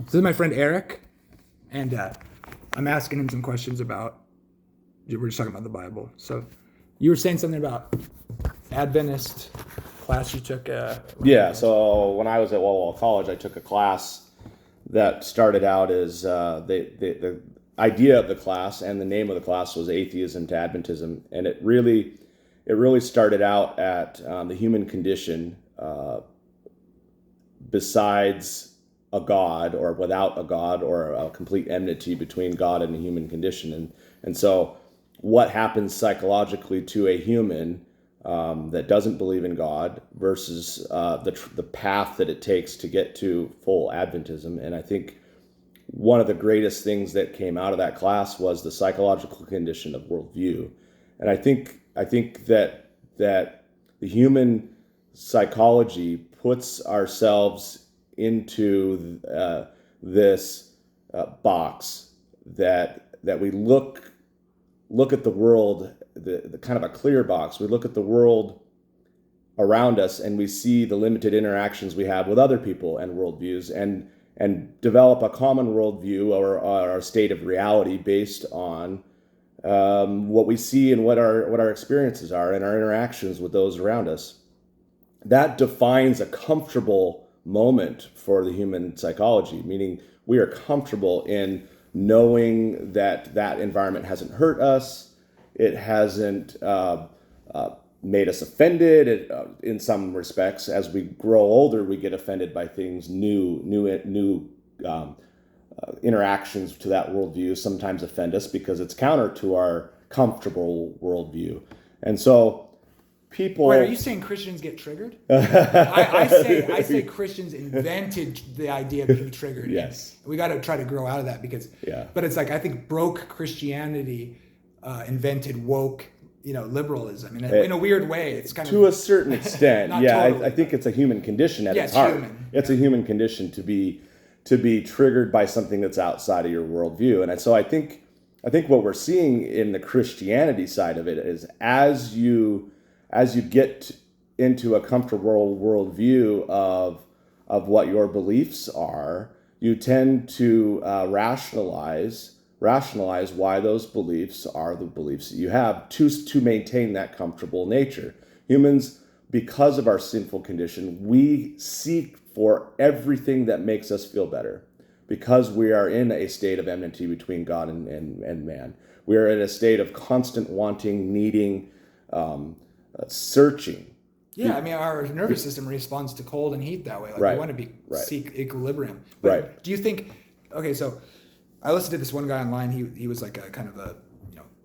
This is my friend Eric, and I'm asking him some questions about. We're just talking about the Bible. So, you were saying something about Adventist class you took. Yeah. So when I was at Walla Walla College, I took a class that started out as the idea of the class and the name of the class was Atheism to Adventism, and it really started out at the human condition besides a God or without a God or a complete enmity between God and the human condition. And so what happens psychologically to a human that doesn't believe in God versus the path that it takes to get to full Adventism. And I think one of the greatest things that came out of that class was the psychological condition of worldview. And I think that the human psychology puts ourselves into this box that we look at the world, the kind of a clear box. We look at the world around us and we see the limited interactions we have with other people and worldviews, and develop a common worldview or a state of reality based on what we see and what our experiences are and our interactions with those around us. That defines a comfortable moment for the human psychology, meaning we are comfortable in knowing that environment hasn't hurt us, it hasn't made us offended. In some respects, as we grow older, we get offended by things, new interactions to that worldview sometimes offend us because it's counter to our comfortable worldview. And so people... Wait, are you saying Christians get triggered? I say Christians invented the idea of being triggered. Yes. We got to try to grow out of that because... Yeah. But it's like, I think broke Christianity invented woke, liberalism. In a weird way, it's kind of... To a certain extent, yeah. Totally, I think it's a human condition at its it's heart. Human. It's a human condition to be triggered by something that's outside of your worldview. And so I think what we're seeing in the Christianity side of it is as you get into a comfortable worldview of what your beliefs are, you tend to rationalize why those beliefs are the beliefs that you have to maintain that comfortable nature. Humans, because of our sinful condition, we seek for everything that makes us feel better because we are in a state of enmity between God and man. We are in a state of constant wanting, needing, searching. Yeah, our nervous system responds to cold and heat that way. Right. We want to seek equilibrium. But right. Do you think? Okay, so I listened to this one guy online. He was like a kind of a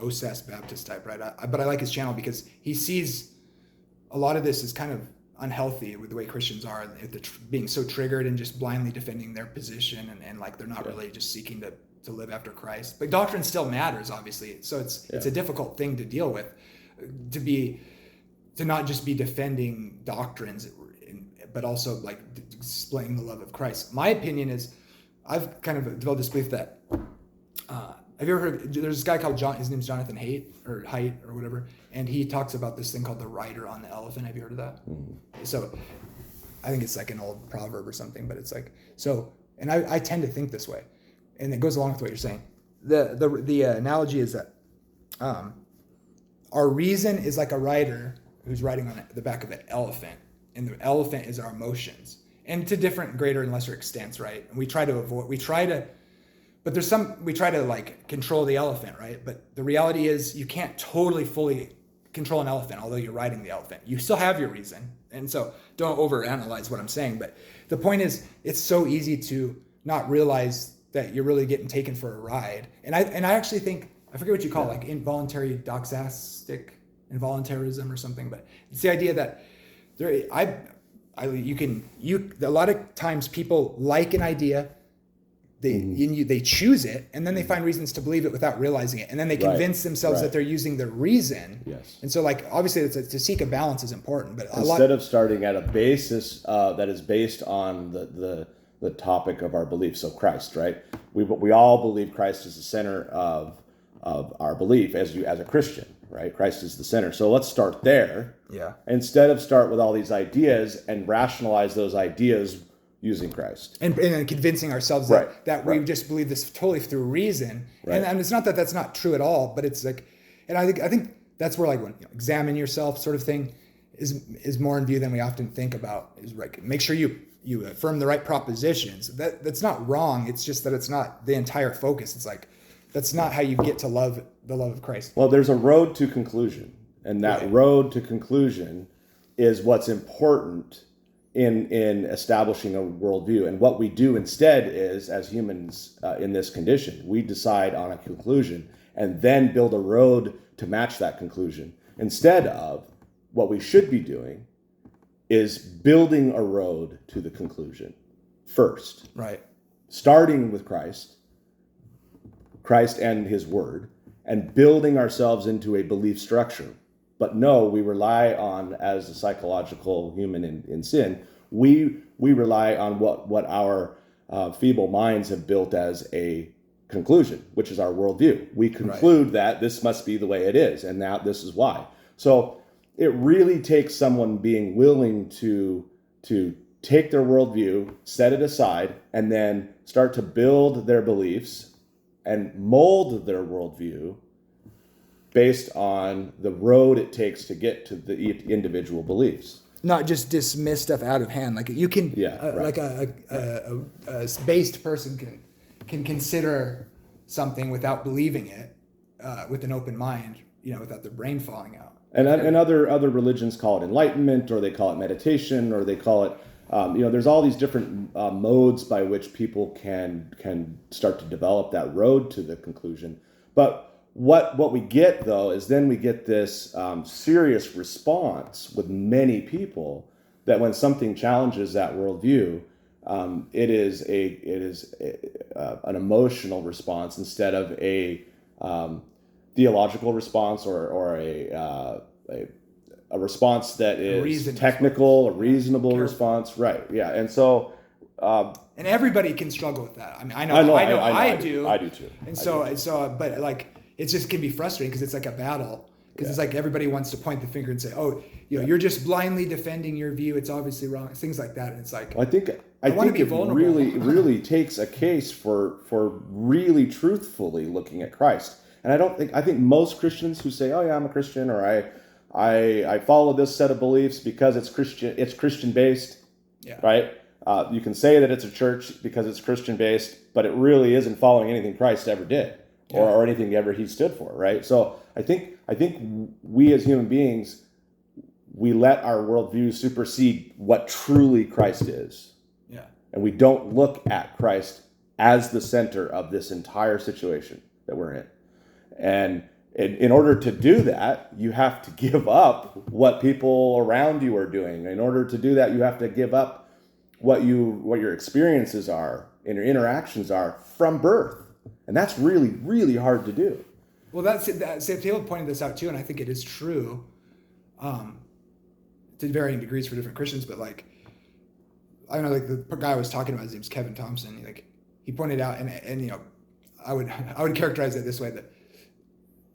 OSAS Baptist type, right? But I like his channel because he sees a lot of this as kind of unhealthy with the way Christians are, being so triggered and just blindly defending their position and like they're not really just seeking to live after Christ. But doctrine still matters, obviously. So it's a difficult thing to deal with, to not just be defending doctrines, but also like displaying the love of Christ. My opinion is, I've kind of developed this belief that, have you ever heard, there's this guy called his name's Jonathan Haidt or whatever, and he talks about this thing called the rider on the elephant. Have you heard of that? Mm-hmm. So I think it's like an old proverb or something, but it's like, so, and I tend to think this way, and it goes along with what you're saying. The analogy is that our reason is like a rider who's riding on the back of an elephant, and the elephant is our emotions, and to different greater and lesser extents, right? And we try to like control the elephant, right? But the reality is you can't totally fully control an elephant, although you're riding the elephant. You still have your reason. And so don't overanalyze what I'm saying. But the point is, it's so easy to not realize that you're really getting taken for a ride. And I actually think, I forget what you call it, like involuntary doxastic involuntarism or something, but it's the idea that a lot of times people like an idea, they choose it, and then they find reasons to believe it without realizing it, and then they convince themselves that they're using their reason. Yes. And so, like, obviously, to seek a balance is important, but instead of starting at a basis that is based on the topic of our belief, so Christ, right? We all believe Christ is the center of our belief as a Christian, right? Christ is the center. So let's start there. Yeah. Instead of start with all these ideas and rationalize those ideas using Christ. And convincing ourselves that we just believe this totally through reason. Right. And it's not that that's not true at all, but it's like, and I think that's where like when examine yourself sort of thing is more in view than we often think about. Is like make sure you affirm the right propositions. That's not wrong. It's just that it's not the entire focus. It's like that's not how you get to love the love of Christ. Well, there's a road to conclusion, and that road to conclusion is what's important in establishing a worldview. And what we do instead is, as humans in this condition, we decide on a conclusion and then build a road to match that conclusion. Instead of what we should be doing is building a road to the conclusion first. Right. Starting with Christ and his word, and building ourselves into a belief structure. But no, we rely on, as a psychological human in sin, we rely on what our feeble minds have built as a conclusion, which is our worldview. We conclude that this must be the way it is, and now this is why. So it really takes someone being willing to take their worldview, set it aside, and then start to build their beliefs and mold their worldview based on the road it takes to get to the individual beliefs. Not just dismiss stuff out of hand. Like you can, like a based person can consider something without believing it, with an open mind, without their brain falling out. And other religions call it enlightenment, or they call it meditation, or they call it, there's all these different modes by which people can start to develop that road to the conclusion. But what we get, though, is then we get this serious response with many people that when something challenges that worldview, it is an emotional response instead of a theological response or a response that is technical, a reasonable response, right? Yeah, and so. And everybody can struggle with that. I mean, I do. I do too. And so, but like, it just can be frustrating because it's like a battle. Because it's like everybody wants to point the finger and say, "Oh, you're just blindly defending your view. It's obviously wrong." Things like that. And it's like, well, I think it really takes a case for really truthfully looking at Christ. And I think most Christians who say, "Oh yeah, I'm a Christian," or I follow this set of beliefs because it's Christian based, right? You can say that it's a church because it's Christian based, but it really isn't following anything Christ ever did or anything ever he stood for, right? So I think we as human beings, we let our worldview supersede what truly Christ is. Yeah. And we don't look at Christ as the center of this entire situation that we're in. And in order to do that, you have to give up what people around you are doing. In order to do that, you have to give up what your experiences are and your interactions are from birth. And that's really, really hard to do. Well, Taylor pointed this out too, and I think it is true, to varying degrees for different Christians. But like, I don't know, like the guy I was talking about, his name's Kevin Thompson. He pointed out, and I would characterize it this way, that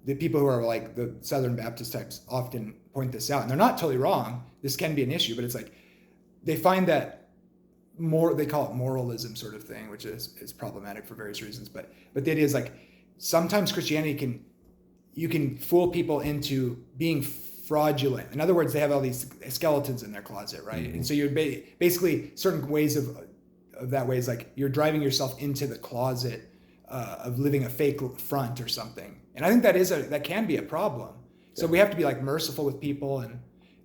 the people who are like the Southern Baptist types often point this out, and they're not totally wrong. This can be an issue, but it's like they find that they call it moralism sort of thing, which is problematic for various reasons. But the idea is like sometimes Christianity you can fool people into being fraudulent. In other words, they have all these skeletons in their closet, right? Mm-hmm. And so you're basically certain ways of that way is like you're driving yourself into the closet of living a fake front or something. And I think that can be a problem. So we have to be like merciful with people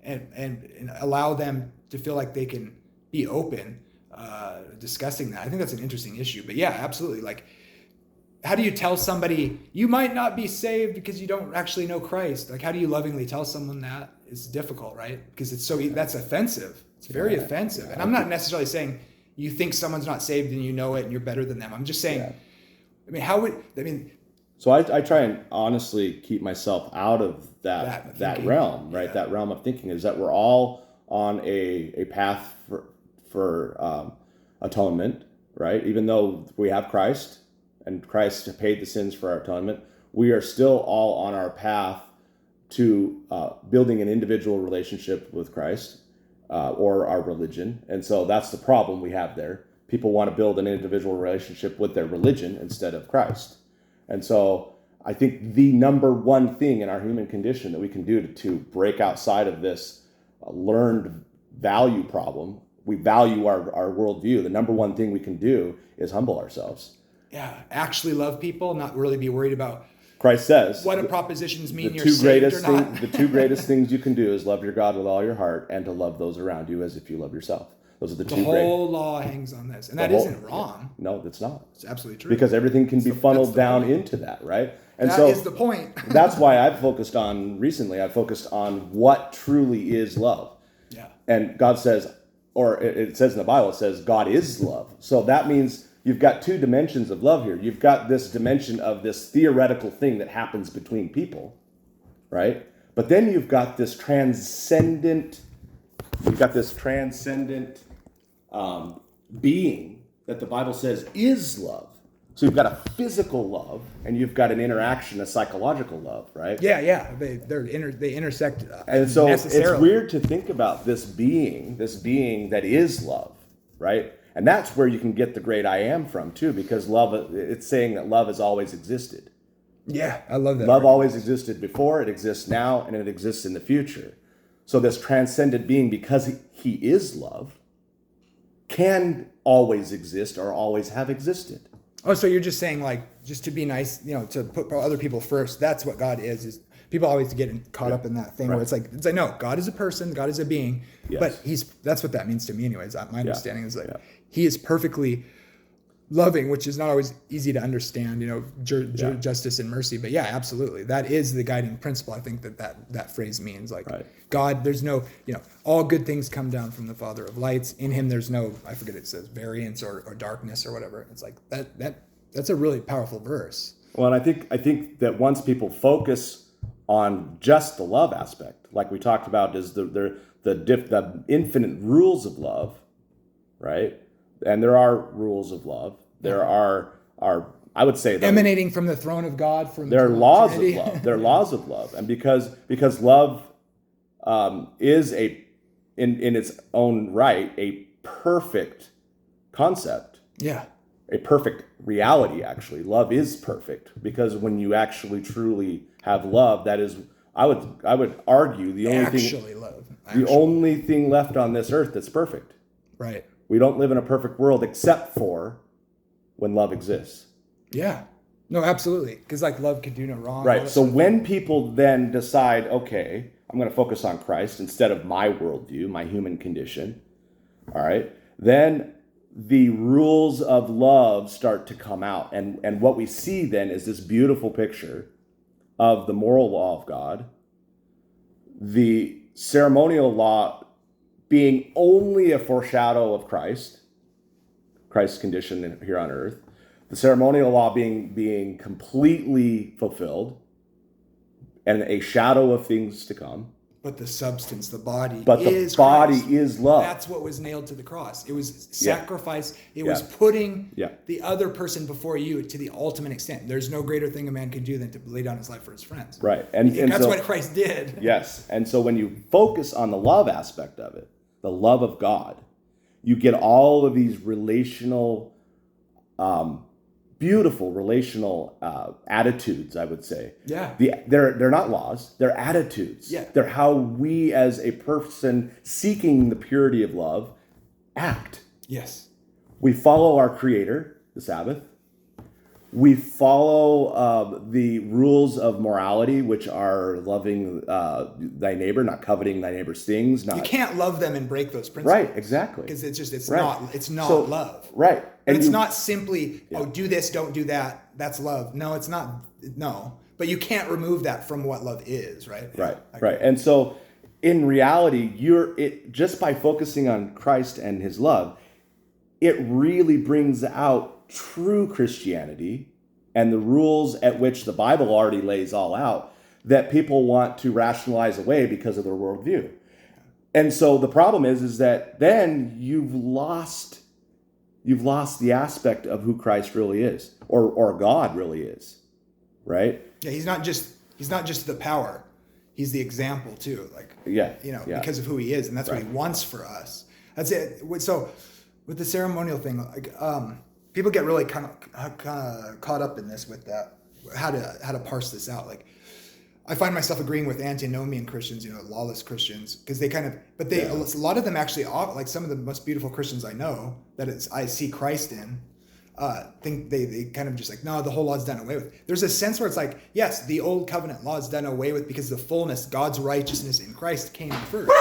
and allow them to feel like they can be open discussing that. I think that's an interesting issue. But yeah, absolutely. Like, how do you tell somebody you might not be saved because you don't actually know Christ? Like, how do you lovingly tell someone that? It's difficult, right? Because that's offensive. It's very offensive. And I'm not necessarily saying you think someone's not saved and you know it and you're better than them. I'm just saying, So I try and honestly keep myself out of that realm, right? Yeah. That realm of thinking is that we're all on a path for atonement, right? Even though we have Christ and Christ paid the sins for our atonement, we are still all on our path to building an individual relationship with Christ or our religion. And so that's the problem we have there. People want to build an individual relationship with their religion instead of Christ. And so I think the number one thing in our human condition that we can do to break outside of this learned value problem, we value our worldview. The number one thing we can do is humble ourselves. Yeah, actually love people, not really be worried about Christ says what do propositions mean you're two saved greatest or not. the two greatest things you can do is love your God with all your heart and to love those around you as if you love yourself. Those are the two great. The whole law hangs on this, and that isn't wrong. No, it's not. It's absolutely true. Because everything can be funneled down into that, right? And so that is the point. that's why I've focused on what truly is love. Yeah. And God says, or it says in the Bible, it says God is love. So that means you've got two dimensions of love here. You've got this dimension of this theoretical thing that happens between people, right? But then you've got this transcendent being that the Bible says is love. So you've got a physical love, and you've got an interaction, a psychological love, right? Yeah. They intersect. And so necessarily. It's weird to think about this being that is love, right? And that's where you can get the great I am from too, because love, it's saying that love has always existed. Yeah, I love that. Love always existed before, it exists now, and it exists in the future. So this transcendent being, because he is love, can always exist or always have existed. Oh, so you're just saying, like, just to be nice, to put other people first. That's what God is people always get caught up in that thing where it's like no, God is a person, God is a being, but that's what that means to me anyways. My understanding is he is perfectly loving, which is not always easy to understand, justice and mercy. But yeah, absolutely. That is the guiding principle. I think that phrase means God, there's no, all good things come down from the Father of lights. In him, there's no, I forget it says variance or darkness or whatever. It's like that's a really powerful verse. Well, and I think that once people focus on just the love aspect, like we talked about, is the infinite rules of love, right? And there are rules of love. There are I would say emanating from the throne of God. There are laws of love. There are laws of love, and because love is in its own right a perfect concept. Yeah. A perfect reality. Actually, love is perfect because when you actually truly have love, that is, I would argue the only thing left on this earth that's perfect. Right. We don't live in a perfect world except for when love exists. Yeah. No, absolutely. Because love can do no wrong. Right. So when people then decide, okay, I'm going to focus on Christ instead of my worldview, my human condition, all right, then the rules of love start to come out. And what we see then is this beautiful picture of the moral law of God, the ceremonial law being only a foreshadow of Christ's condition here on earth, the ceremonial law being completely fulfilled and a shadow of things to come. But the substance, the body, is love. That's what was nailed to the cross. It was sacrifice. It was putting the other person before you to the ultimate extent. There's no greater thing a man can do than to lay down his life for his friends. Right. And that's so, what Christ did. Yes. And so when you focus on the love aspect of it, the love of God, you get all of these relational, beautiful relational attitudes, I would say. Yeah. They're not laws, they're attitudes. Yeah. They're how we as a person seeking the purity of love act. Yes. We follow our Creator, the Sabbath. We follow the rules of morality, which are loving thy neighbor, not coveting thy neighbor's things. You can't love them and break those principles. Right, exactly. Because it's not love. Right. And it's not simply, do this, don't do that. That's love. No, it's not. No. But you can't remove that from what love is, right? Right, right. And so in reality, just by focusing on Christ and his love, it really brings out true Christianity and the rules at which the Bible already lays all out that people want to rationalize away because of their worldview. And so the problem is that then you've lost the aspect of who Christ really is, or God really is, right? Yeah, he's not just the power. he's the example too. Like, Yeah. because of who he is, and that's what he wants for us. That's it. So with the ceremonial thing, like, people get really kind of caught up in this with that, how to parse this out. Like, I find myself agreeing with antinomian Christians, lawless Christians, because a lot of them actually, like some of the most beautiful Christians I know I see Christ in, think they kind of just like, no, the whole law's done away with. There's a sense where it's like, yes, the old covenant law is done away with because the fullness, God's righteousness in Christ came first.